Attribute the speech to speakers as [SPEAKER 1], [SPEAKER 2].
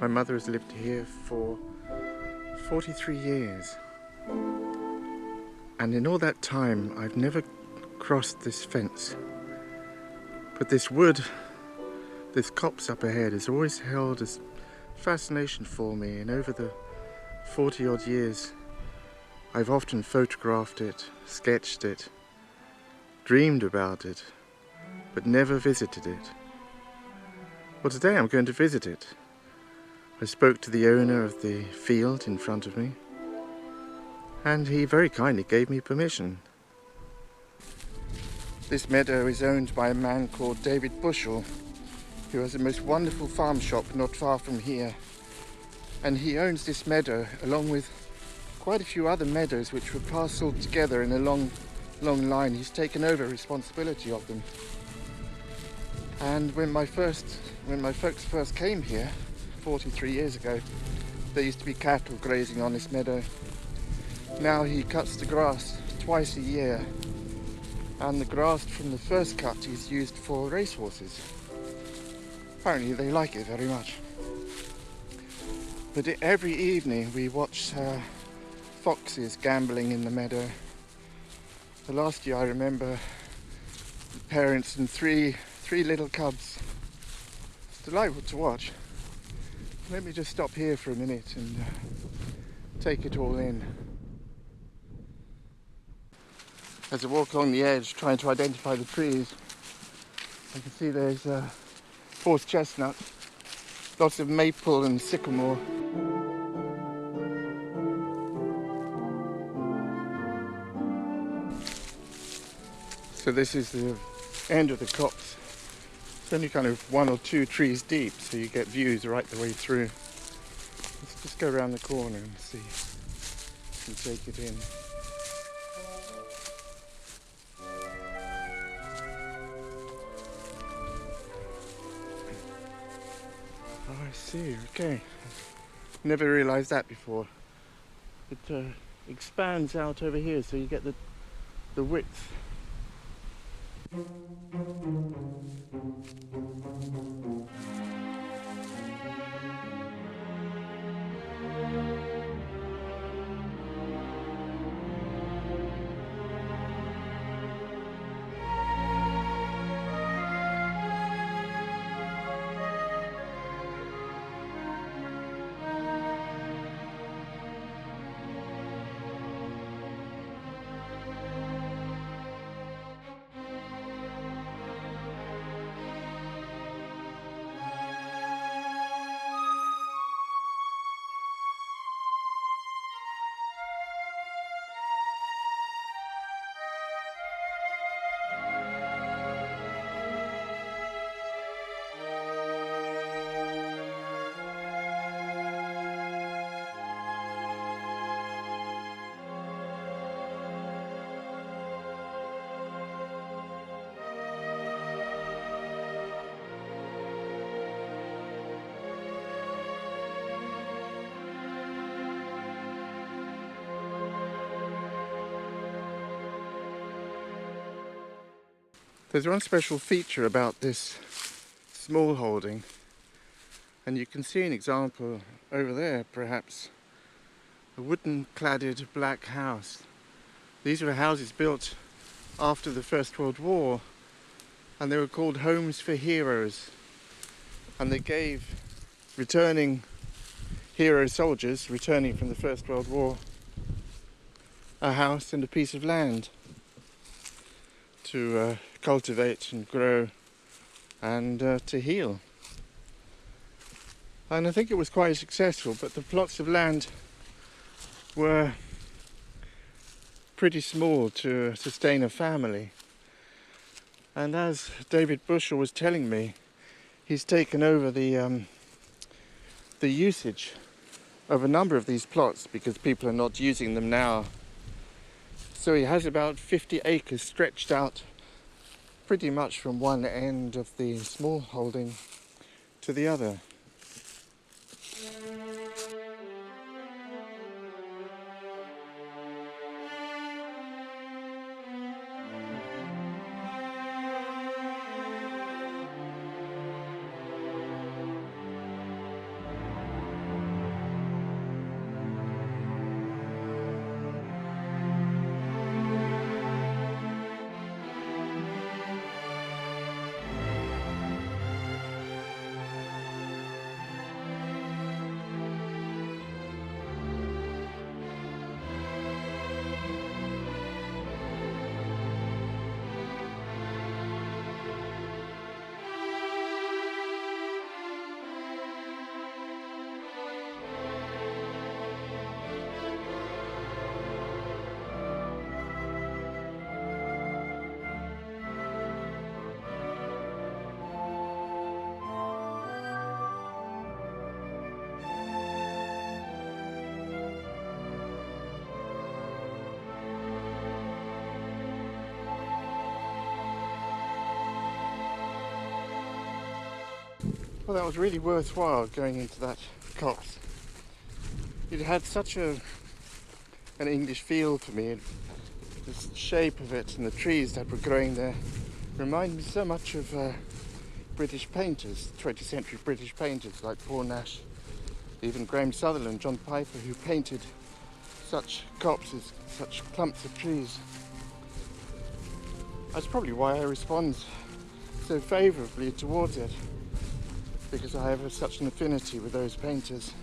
[SPEAKER 1] My mother has lived here for 43 years, and in all that time I've never crossed this fence. But this wood, this copse up ahead, has always held a fascination for me, and over the 40 odd years I've often photographed it, sketched it, dreamed about it, but never visited it. Well, today I'm going to visit it. I spoke to the owner of the field in front of me, and he very kindly gave me permission. This meadow is owned by a man called David Bushell, who has a most wonderful farm shop not far from here. And he owns this meadow along with quite a few other meadows which were parcelled together in a long line. He's taken over responsibility of them. And when my folks first came here 43 years ago, there used to be cattle grazing on this meadow. Now he cuts the grass twice a year, and the grass from the first cut is used for racehorses. Apparently they like it very much. But every evening we watch foxes gambling in the meadow. The last year I remember the parents and three little cubs. It's delightful to watch. Let me just stop here for a minute and take it all in. As I walk along the edge trying to identify the trees, I can see there's horse chestnut, lots of maple and sycamore. So this is the end of the copse. It's only kind of 1 or 2 trees deep, so you get views right the way through. Let's just go around the corner and see and take it in. Oh, I see, okay. Never realised that before. It expands out over here, so you get the width. There's one special feature about this small holding, and you can see an example over there, perhaps, a wooden cladded black house. These were houses built after the First World War, and they were called homes for heroes, and they gave returning hero soldiers returning from the First World War a house and a piece of land to cultivate and grow and to heal. And I think it was quite successful, but the plots of land were pretty small to sustain a family. And as David Bushell was telling me, he's taken over the usage of a number of these plots because people are not using them now. So he has about 50 acres stretched out pretty much from one end of the small holding to the other. Well, that was really worthwhile going into that copse. It had such an English feel for me. The shape of it and the trees that were growing there remind me so much of British painters, 20th century British painters like Paul Nash, even Graham Sutherland, John Piper, who painted such copses, such clumps of trees. That's probably why I respond so favourably towards it, because I have such an affinity with those painters.